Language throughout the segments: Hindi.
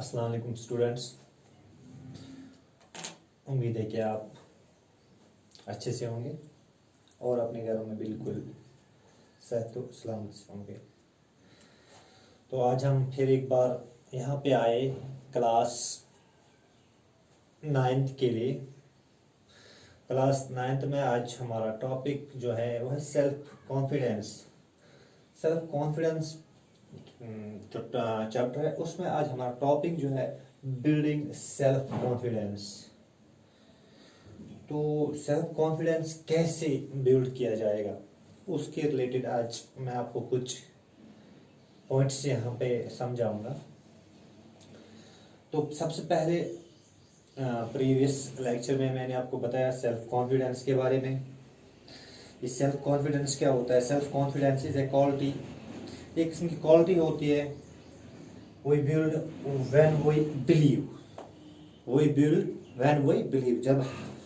अस्सलाम वालेकुम स्टूडेंट्स। उम्मीद है कि आप अच्छे से होंगे और अपने घरों में बिल्कुल सेहत व सलामत से होंगे। तो आज हम फिर एक बार यहाँ पे आए क्लास 9th के लिए। क्लास 9th में आज हमारा टॉपिक जो है वह है सेल्फ कॉन्फिडेंस। सेल्फ कॉन्फिडेंस जो चैप्टर है उसमें आज हमारा टॉपिक जो है बिल्डिंग सेल्फ कॉन्फिडेंस। तो सेल्फ कॉन्फिडेंस कैसे बिल्ड किया जाएगा उसके रिलेटेड आज मैं आपको कुछ पॉइंट्स यहाँ पे समझाऊंगा। तो सबसे पहले प्रीवियस लेक्चर में मैंने आपको बताया सेल्फ कॉन्फिडेंस के बारे में। ये सेल्फ कॉन्फिडेंस क्या होता है? Self confidence is a quality, एक किस्म की क्वालिटी होती है। We build when we believe, we build when we believe, जब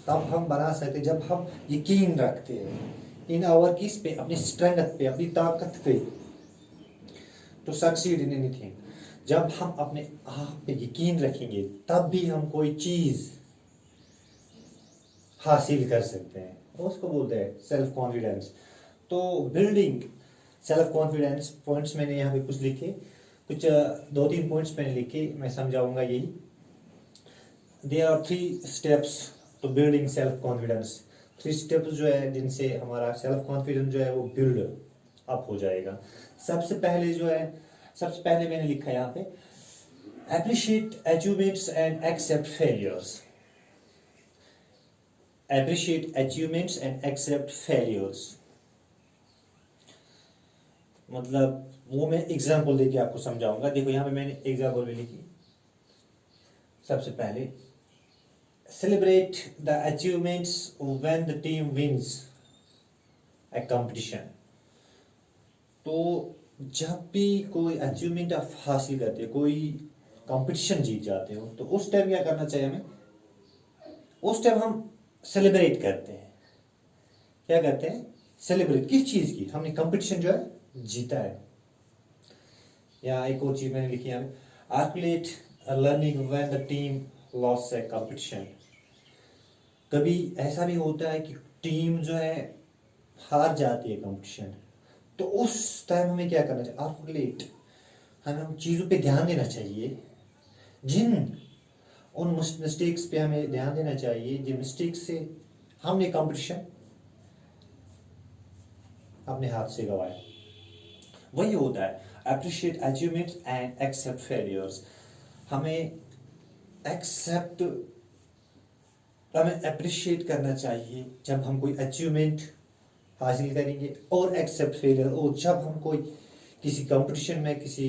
तब हम बना सकते जब हम यकीन रखते हैं इन आवर किस पे, अपनी स्ट्रेंथ पे, अपनी ताकत पे, टू सक्सीड इन एनीथिंग। जब हम अपने आप पे यकीन रखेंगे तब भी हम कोई चीज हासिल कर सकते हैं, उसको बोलते हैं सेल्फ कॉन्फिडेंस। तो बिल्डिंग सेल्फ कॉन्फिडेंस पॉइंट्स मैंने यहाँ पे कुछ लिखे, कुछ 2-3 पॉइंट्स मैंने लिखे, मैं समझाऊंगा यही। There are 3 steps to building self confidence. 3 steps जो है जिनसे हमारा सेल्फ कॉन्फिडेंस जो है वो बिल्ड अप हो जाएगा। सबसे पहले मैंने लिखा यहाँ पे appreciate achievements and accept failures. Appreciate achievements and accept failures मतलब वो मैं एग्जाम्पल देके आपको समझाऊंगा। देखो यहाँ पे मैंने एग्जाम्पल भी लिखी। सबसे पहले celebrate the achievements when the team wins a competition. तो जब भी कोई अचीवमेंट आप हासिल करते हो, कोई कंपटीशन जीत जाते हो, तो उस टाइम क्या करना चाहिए हमें? उस टाइम हम सेलिब्रेट करते हैं। क्या करते हैं? सेलिब्रेट किस चीज की? हमने कंपटीशन जो है जीता है। या एक और चीज मैंने लिखी है, articulate learning when the team loss a competition. कभी ऐसा भी होता है कि टीम जो है हार जाती है कंपटीशन, तो उस टाइम हमें क्या करना चाहिए? आर्कुलेट, हमें उन चीजों पे ध्यान देना चाहिए, उन मिस्टेक्स पे हमें ध्यान देना चाहिए जिन मिस्टेक्स से हमने कंपटीशन अपने हाथ से गवाया। वही होता है appreciate achievements and accept failures. हमें अप्रिशिएट करना चाहिए जब हम कोई अचीवमेंट हासिल करेंगे, और एक्सेप्ट फेलियर, और जब हम कोई किसी कंपटीशन में, किसी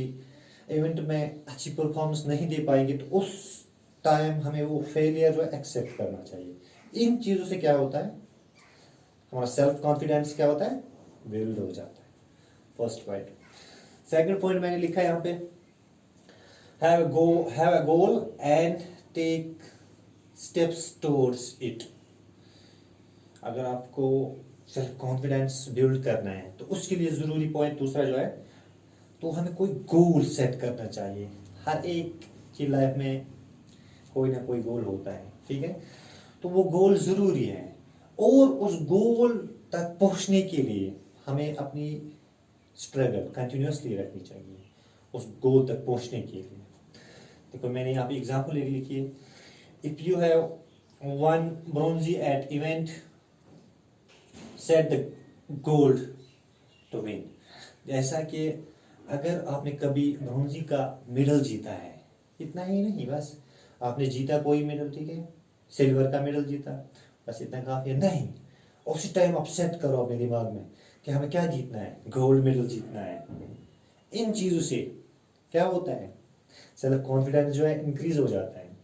इवेंट में अच्छी परफॉर्मेंस नहीं दे पाएंगे, तो उस टाइम हमें वो फेलियर जो एक्सेप्ट करना चाहिए। इन चीजों से क्या होता है? हमारा सेल्फ कॉन्फिडेंस क्या होता है? बिल्ड हो जाता है। First point. सेकंड पॉइंट मैंने लिखा है यहाँ पे, have a goal and take steps towards it. अगर आपको सेल्फ कॉन्फिडेंस बिल्ड करना है तो उसके लिए जरूरी पॉइंट दूसरा जो है, तो हमें कोई गोल सेट करना चाहिए। हर एक की लाइफ में कोई ना कोई गोल होता है, ठीक है? तो वो गोल जरूरी है, और उस गोल तक पहुंचने के लिए हमें अपनी स्ट्रगल कंटिन्यूसली रखनी चाहिए उस गोल तक पहुंचने के लिए। देखो मैंने यहाँ पे एग्जाम्पल लिखी है, if you have won bronze at event, set the goal to win. जैसा कि अगर आपने कभी ब्रोंजी का मेडल जीता है, इतना ही नहीं, बस आपने जीता कोई मेडल, ठीक है, सिल्वर का मेडल जीता, बस इतना काफी है नहीं। उसी टाइम आप सेट करो अपने दिमाग में कि हमें क्या जीतना है? गोल्ड मेडल जीतना है। इन चीजों से क्या होता है? सेल्फ कॉन्फिडेंस जो है इंक्रीज हो जाता है।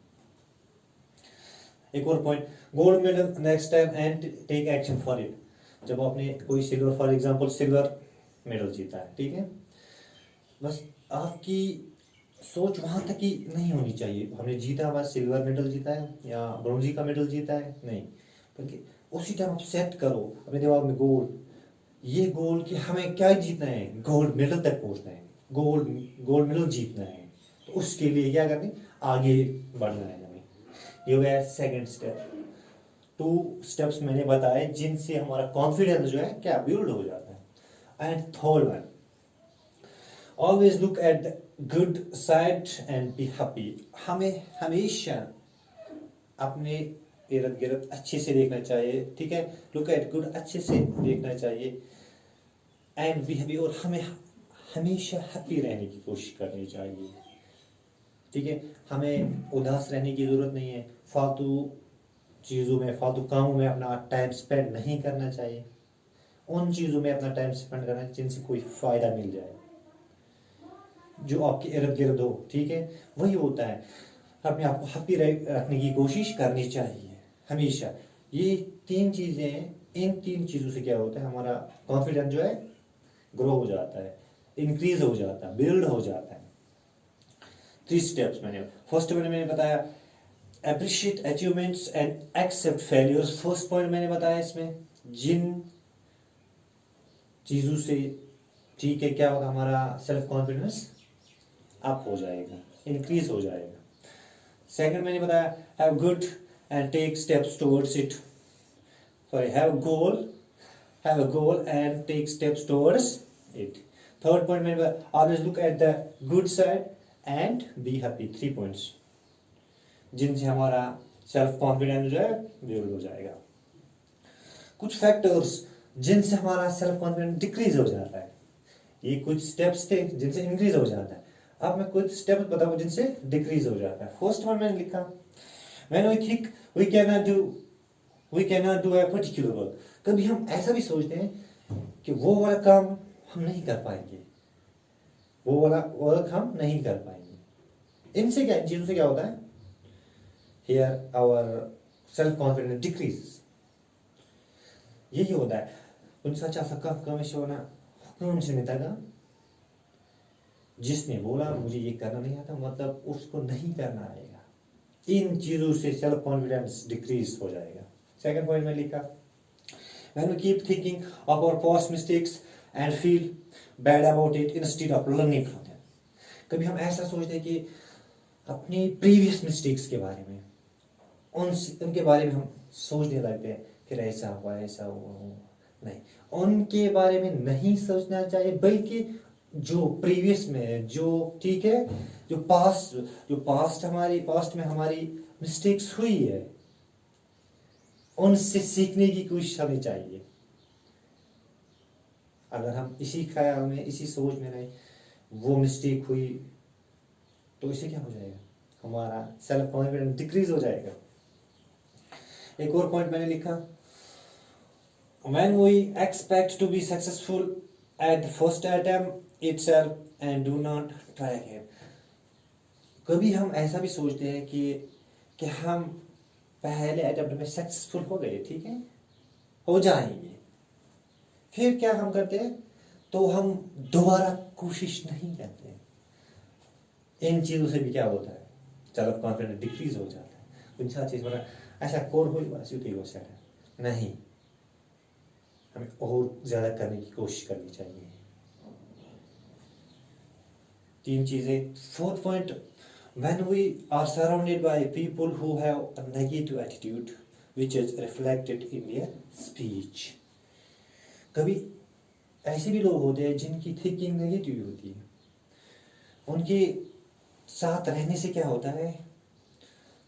एक और point, gold medal next time and take action for it. जब आपने कोई silver, for example silver medal जीता है, ठीक है, बस आपकी सोच वहां तक ही नहीं होनी चाहिए हमने जीता, बस सिल्वर मेडल जीता है या ब्रोंजी का मेडल जीता है, नहीं, बल्कि उसी टाइम आप सेट करो अपने दिमाग में गोल, ये गोल कि हमें क्या जीतना है? गोल्ड मेडल तक पहुंचना है, गोल्ड मेडल जीतना है। तो तो उसके लिए क्या करना है, आगे बढ़ना है हमें। ये हो गया सेकंड स्टेप। 2 स्टेप्स मैंने बताए जिनसे हमारा कॉन्फिडेंस जो है क्या बिल्ड हो जाता है। And third one, always look at the good side and be happy. हमें हमेशा अपने इर्द गिर्द अच्छे से देखना चाहिए, ठीक है। लुक एट गुड, अच्छे से देखना चाहिए। एंड बी हैप्पी, और हमें हमेशा हैप्पी रहने की कोशिश करनी चाहिए, ठीक है। हमें उदास रहने की जरूरत नहीं है, फालतू चीज़ों में, फालतू कामों में अपना टाइम स्पेंड नहीं करना चाहिए। उन चीज़ों में अपना टाइम स्पेंड करना चाहिए जिनसे कोई फ़ायदा मिल जाए, जो आपके इर्द गिर्द हो, ठीक है। वही होता है, अपने आप को हैप्पी रखने की कोशिश करनी चाहिए हमेशा। ये 3 चीज़ें हैं, इन 3 चीज़ों से क्या होता है, हमारा कॉन्फिडेंस जो है ग्रो हो जाता है, इंक्रीज हो जाता है, बिल्ड हो जाता है। 3 स्टेप्स मैंने, फर्स्ट मैंने बताया appreciate achievements and accept failures. First point मैंने बताया इसमें जिन चीज़ों से, ठीक है, क्या होगा, हमारा सेल्फ कॉन्फिडेंस अप हो जाएगा, इंक्रीज हो जाएगा। सेकंड मैंने बताया have good and take steps towards it, sorry have a goal and take steps towards it. Third point मैंने बताया always look at the good side and be happy. 3 points जिनसे हमारा सेल्फ कॉन्फिडेंस जो है बिल्ड हो जाएगा। कुछ फैक्टर्स जिनसे हमारा सेल्फ कॉन्फिडेंस डिक्रीज हो जाता है, ये कुछ स्टेप्स थे जिनसे इंक्रीज हो जाता है। अब मैं कुछ स्टेप्स बताऊं जिनसे डिक्रीज हो जाता है। फर्स्ट वन मैंने लिखा when we think we can not do a particular work. कभी हम ऐसा भी सोचते हैं कि वो वाला काम हम नहीं कर पाएंगे, वो वाला वर्क हम नहीं कर पाएंगे। इनसे क्या, इन चीजों से क्या होता है, here our self confidence decrease. यही होता है उनसे अच्छा सका कमिश्ना हुक्म से नहीं था, जिसने बोला मुझे ये करना नहीं आता मतलब उसको नहीं करना आएगा। इन चीजों से सेल्फ कॉन्फिडेंस डिक्रीज हो जाएगा। सेकंड पॉइंट में लिखा when we keep thinking of our past mistakes and feel bad about it instead of learning from them। कभी हम ऐसा सोचते हैं कि अपनी प्रीवियस मिस्टेक्स के बारे में, उनके बारे में हम सोचने लगते हैं कि ऐसा हुआ नहीं, उनके बारे में नहीं सोचना चाहिए, बल्कि जो प्रीवियस में है, जो ठीक है, जो पास्ट में हमारी मिस्टेक्स हुई है, उनसे सीखने की कोशिश करनी चाहिए। अगर हम इसी ख्याल में, इसी सोच में रहे वो मिस्टेक हुई, तो इससे क्या हो जाएगा, हमारा सेल्फ कॉन्फिडेंस डिक्रीज हो जाएगा। एक और पॉइंट मैंने लिखा when we expect to be successful at the first attempt itself and do not try again। कभी हम ऐसा भी सोचते हैं कि हम पहले अटेम्प्ट में सक्सेसफुल हो गए, ठीक है, हो जाएंगे, फिर क्या हम करते हैं, तो हम दोबारा कोशिश नहीं करते। इन चीजों से भी क्या होता है, सेल्फ कॉन्फिडेंस डिक्रीज हो जाता है। कुछ चीज बना ऐसा कोर हो नहीं, हमें और ज्यादा करने की कोशिश करनी चाहिए। 3 चीजें। Fourth point, when we are surrounded by people who have a negative attitude which is reflected in their speech। कभी ऐसे भी लोग होते हैं जिनकी थिंकिंग नेगेटिव होती है, उनके साथ रहने से क्या होता है,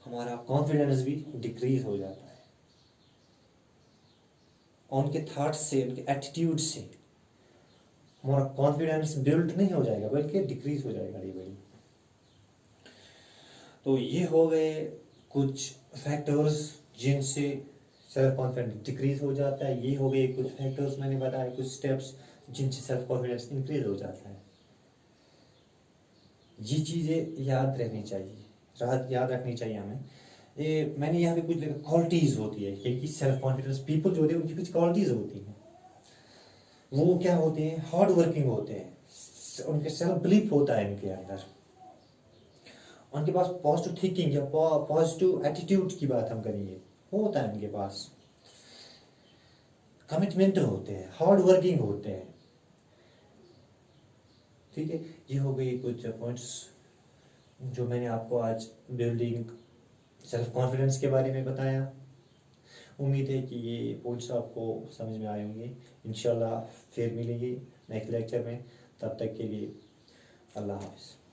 हमारा कॉन्फिडेंस भी डिक्रीज हो जाता है। उनके थॉट्स से, उनके एटीट्यूड से हमारा कॉन्फिडेंस बिल्ड नहीं हो जाएगा, बल्कि डिक्रीज हो जाएगा ये बड़ी। तो ये हो गए कुछ फैक्टर्स जिनसे सेल्फ कॉन्फिडेंस डिक्रीज हो जाता है। ये हो गए कुछ फैक्टर्स मैंने बताया, कुछ स्टेप्स जिनसे सेल्फ कॉन्फिडेंस इंक्रीज हो जाता है। ये चीज़ें याद रखनी चाहिए हमें। ये मैंने यहाँ पे कुछ क्वालिटीज होती है, क्योंकि सेल्फ कॉन्फिडेंस पीपल जो होते हैं उनकी कुछ क्वालिटीज होती हैं। वो क्या होते हैं, हार्ड वर्किंग होते हैं, उनके सेल्फ बिलीफ होता है इनके अंदर, उनके पास पॉजिटिव थिंकिंग या पॉजिटिव एटीट्यूड की बात हम करेंगे, वो होता है उनके पास, कमिटमेंट होते हैं, हार्ड वर्किंग होते हैं, ठीक है। ये हो गई कुछ पॉइंट्स जो मैंने आपको आज बिल्डिंग सेल्फ कॉन्फिडेंस के बारे में बताया। उम्मीद है कि ये पॉइंट्स आपको समझ में आए होंगे। इंशाल्लाह फिर मिलेंगे नेक्स्ट लेक्चर में। तब तक के लिए अल्लाह हाफ़िज़।